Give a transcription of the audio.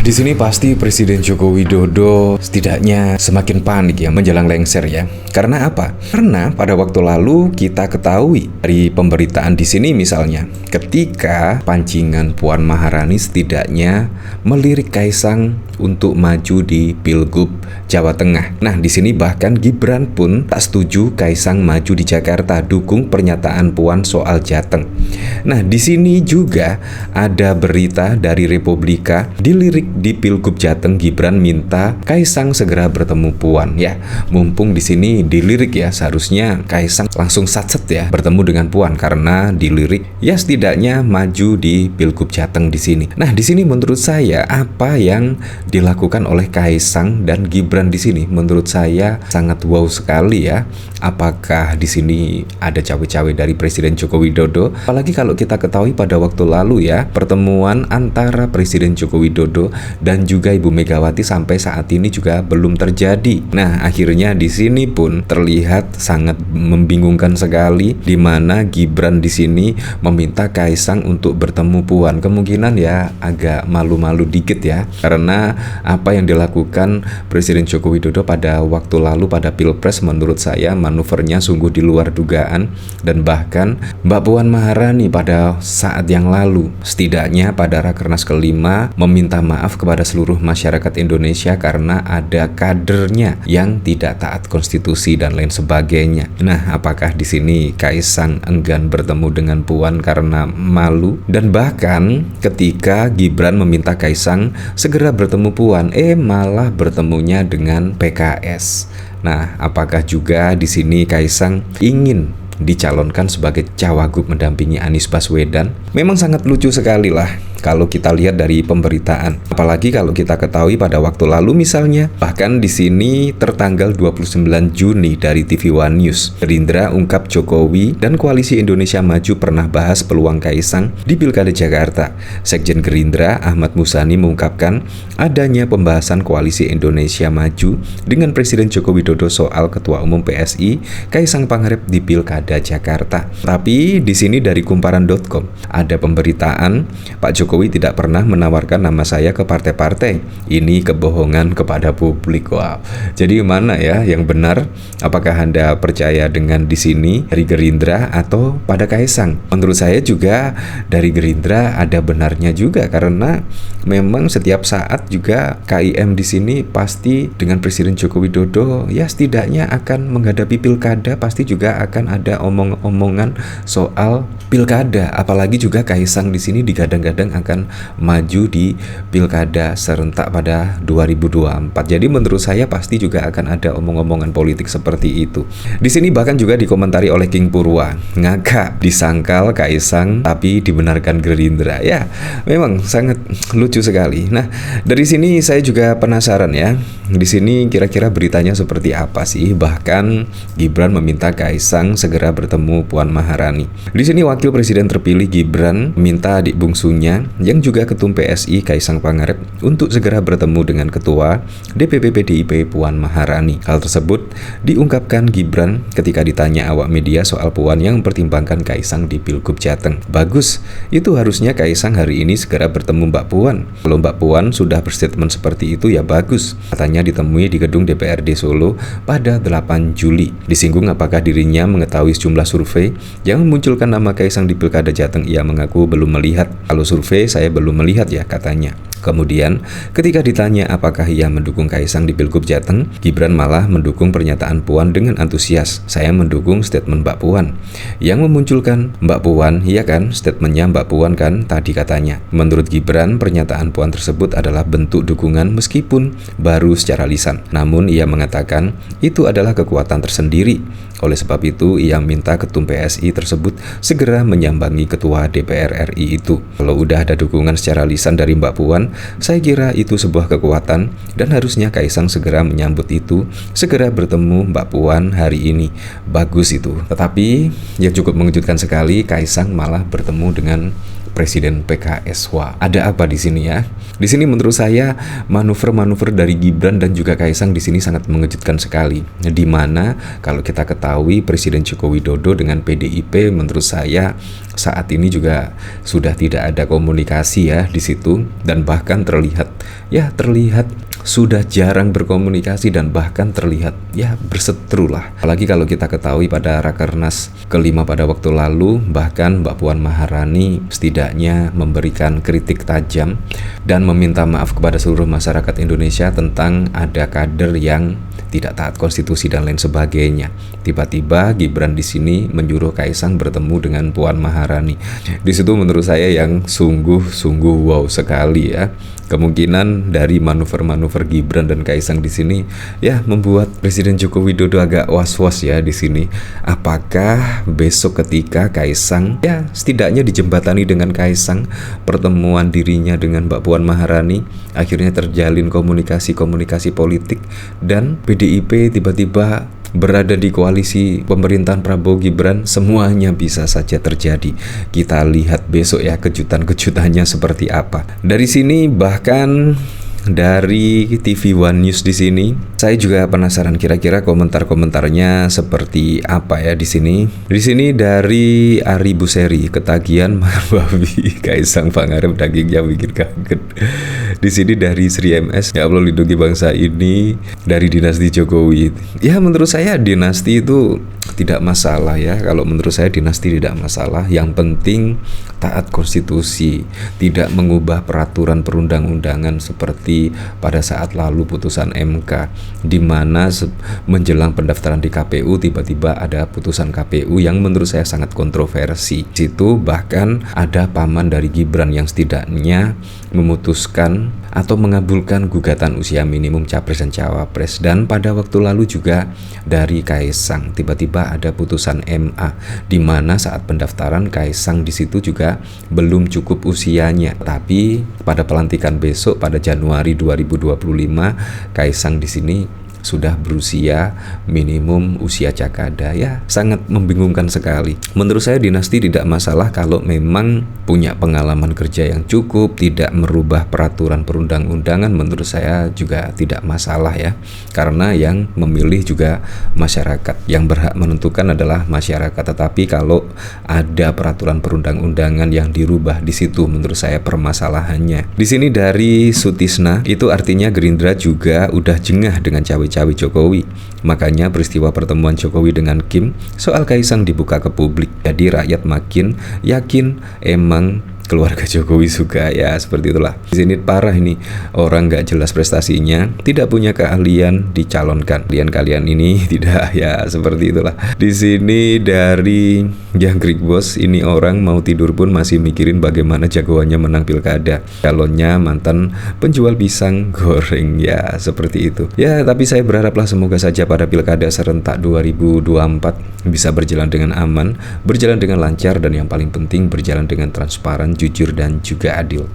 Di sini pasti Presiden Joko Widodo setidaknya semakin panik ya menjelang lengser ya. Karena apa? Karena pada waktu lalu kita ketahui dari pemberitaan di sini misalnya, ketika pancingan Puan Maharani setidaknya melirik Kaisang untuk maju di Pilgub Jawa Tengah. Nah, di sini bahkan Gibran pun tak setuju Kaisang maju di Jakarta, dukung pernyataan Puan soal Jateng. Nah, di sini juga ada berita dari Republika dilirik di Pilgub Jateng, Gibran minta Kaisang segera bertemu Puan. Ya, mumpung di sini dilirik ya, seharusnya Kaisang langsung satset ya bertemu dengan Puan karena dilirik ya setidaknya maju di Pilgub Jateng di sini. Nah, di sini menurut saya apa yang dilakukan oleh Kaisang dan Gibran di sini menurut saya sangat wow sekali ya. Apakah di sini ada cawe-cawe dari Presiden Joko Widodo? Apalagi kalau kita ketahui pada waktu lalu ya, pertemuan antara Presiden Joko Widodo dan juga Ibu Megawati sampai saat ini juga belum terjadi. Nah, akhirnya di sini pun terlihat sangat membingungkan sekali di mana Gibran di sini meminta Kaisang untuk bertemu Puan. Kemungkinan ya agak malu-malu dikit ya. Karena apa yang dilakukan Presiden Joko Widodo pada waktu lalu pada Pilpres menurut saya manuvernya sungguh di luar dugaan, dan bahkan Mbak Puan Maharani pada saat yang lalu setidaknya pada Rakernas kelima meminta maaf kepada seluruh masyarakat Indonesia karena ada kadernya yang tidak taat konstitusi dan lain sebagainya. Nah, apakah di sini Kaisang enggan bertemu dengan Puan karena malu? Dan bahkan ketika Gibran meminta Kaisang segera bertemu Puan, malah bertemunya dengan PKS. Nah, apakah juga di sini Kaisang ingin dicalonkan sebagai cawagup mendampingi Anies Baswedan? Memang sangat lucu sekali lah kalau kita lihat dari pemberitaan. Apalagi kalau kita ketahui pada waktu lalu misalnya, bahkan di sini tertanggal 29 Juni dari TV One News, Gerindra ungkap Jokowi dan Koalisi Indonesia Maju pernah bahas peluang Kaisang di Pilkada Jakarta. Sekjen Gerindra Ahmad Muzani mengungkapkan adanya pembahasan Koalisi Indonesia Maju dengan Presiden Joko Widodo soal Ketua Umum PSI Kaisang Pangarep di Pilkada Jakarta. Tapi di sini dari kumparan.com ada pemberitaan Pak Jokowi tidak pernah menawarkan nama saya ke partai-partai. Ini kebohongan kepada publik. Wow. Jadi mana ya yang benar? Apakah Anda percaya dengan di sini dari Gerindra atau pada Kaisang? Menurut saya juga dari Gerindra ada benarnya juga, karena memang setiap saat juga KIM di sini pasti dengan Presiden Joko Widodo ya setidaknya akan menghadapi pilkada, pasti juga akan ada omong-omongan soal pilkada. Apalagi juga Kaisang di sini digadang-gadang akan maju di pilkada serentak pada 2024. Jadi menurut saya pasti juga akan ada omong-omongan politik seperti itu. Di sini bahkan juga dikomentari oleh King Purwa, ngakak disangkal Kaisang tapi dibenarkan Gerindra. Ya, memang sangat lucu sekali. Nah, dari sini saya juga penasaran ya. Di sini kira-kira beritanya seperti apa sih? Bahkan Gibran meminta Kaisang segera bertemu Puan Maharani. Di sini Wakil Presiden terpilih Gibran minta adik bungsunya yang juga Ketum PSI Kaisang Pangarep untuk segera bertemu dengan Ketua DPP PDIP Puan Maharani. Hal tersebut diungkapkan Gibran ketika ditanya awak media soal Puan yang mempertimbangkan Kaisang di Pilgub Jateng. Bagus, itu harusnya Kaisang hari ini segera bertemu Mbak Puan. Kalau Mbak Puan sudah berstatement seperti itu ya bagus. Katanya ditemui di gedung DPRD Solo pada 8 Juli. Disinggung apakah dirinya mengetahui sejumlah survei yang memunculkan nama Kaisang di Pilkada Jateng. Ia mengaku belum melihat. Kalau survei saya belum melihat ya, katanya. Kemudian, ketika ditanya apakah ia mendukung Kaisang di Pilgub Jateng, Gibran malah mendukung pernyataan Puan dengan antusias. Saya mendukung statement Mbak Puan. Yang memunculkan Mbak Puan, iya kan, statementnya Mbak Puan kan tadi katanya. Menurut Gibran, pernyataan Puan tersebut adalah bentuk dukungan meskipun baru secara lisan. Namun ia mengatakan itu adalah kekuatan tersendiri. Oleh sebab itu, ia minta Ketum PSI tersebut segera menyambangi Ketua DPR RI itu. Kalau udah ada dukungan secara lisan dari Mbak Puan, saya kira itu sebuah kekuatan dan harusnya Kaisang segera menyambut itu, segera bertemu Mbak Puan hari ini. Bagus itu. Tetapi yang cukup mengejutkan sekali, Kaisang malah bertemu dengan Presiden PKS. Wah, ada apa di sini ya? Di sini menurut saya manuver-manuver dari Gibran dan juga Kaisang di sini sangat mengejutkan sekali. Di mana kalau kita ketahui Presiden Joko Widodo dengan PDIP menurut saya saat ini juga sudah tidak ada komunikasi ya di situ, dan bahkan terlihat sudah jarang berkomunikasi dan bahkan terlihat berseteru lah. Apalagi kalau kita ketahui pada Rakernas kelima pada waktu lalu, bahkan Mbak Puan Maharani setidaknya memberikan kritik tajam dan meminta maaf kepada seluruh masyarakat Indonesia tentang ada kader yang tidak taat konstitusi dan lain sebagainya. Tiba-tiba Gibran di sini menyuruh Kaisang bertemu dengan Puan Maharani. Di situ menurut saya yang sungguh wow sekali ya. Kemungkinan dari manuver-manuver Gibran dan Kaisang di sini membuat Presiden Joko Widodo agak was-was ya di sini. Apakah besok ketika Kaisang setidaknya dijembatani dengan Kaisang, pertemuan dirinya dengan Mbak Puan Maharani akhirnya terjalin komunikasi politik dan PDIP tiba-tiba berada di koalisi pemerintahan Prabowo Gibran, semuanya bisa saja terjadi. Kita lihat besok ya kejutan-kejutannya seperti apa. Dari sini bahkan dari TV One News di sini, saya juga penasaran kira-kira komentar-komentarnya seperti apa ya di sini. Di sini dari Ari Buseri, ketagihan makan babi, Kaisang Pangarep dagingnya bikin kaget. Di sini dari Sri MS, ya Allah lindungi bangsa ini dari dinasti Jokowi. Ya menurut saya dinasti itu tidak masalah ya. Kalau menurut saya dinasti tidak masalah. Yang penting taat konstitusi, tidak mengubah peraturan perundang-undangan seperti pada saat lalu putusan MK, di mana menjelang pendaftaran di KPU tiba-tiba ada putusan KPU yang menurut saya sangat kontroversi. Di situ bahkan ada paman dari Gibran yang setidaknya memutuskan atau mengabulkan gugatan usia minimum capres dan cawapres, dan pada waktu lalu juga dari Kaisang tiba-tiba ada putusan MA di mana saat pendaftaran Kaisang di situ juga belum cukup usianya, tapi pada pelantikan besok pada Januari 2025 Kaisang di sini sudah berusia minimum usia Cakada. Ya sangat membingungkan sekali. Menurut saya dinasti tidak masalah kalau memang punya pengalaman kerja yang cukup, tidak merubah peraturan perundang-undangan, menurut saya juga tidak masalah ya, karena yang memilih juga masyarakat, yang berhak menentukan adalah masyarakat. Tetapi kalau ada peraturan perundang-undangan yang dirubah, di situ menurut saya permasalahannya. Di sini dari Sutisna, itu artinya Gerindra juga udah jengah dengan cawe-cawe Jokowi. Makanya peristiwa pertemuan Jokowi dengan Kim soal Kaisang dibuka ke publik. Jadi rakyat makin yakin emang keluarga Jokowi suka ya, seperti itulah. Di sini parah ini, orang nggak jelas prestasinya, tidak punya keahlian dicalonkan. Kalian ini tidak ya, seperti itulah. Di sini dari Jangkrik Bos, ini orang mau tidur pun masih mikirin bagaimana jagoannya menang pilkada. Calonnya mantan penjual pisang goreng ya, seperti itu. Ya, tapi saya berharaplah semoga saja pada pilkada serentak 2024 bisa berjalan dengan aman, berjalan dengan lancar, dan yang paling penting berjalan dengan transparan, jujur, dan juga adil.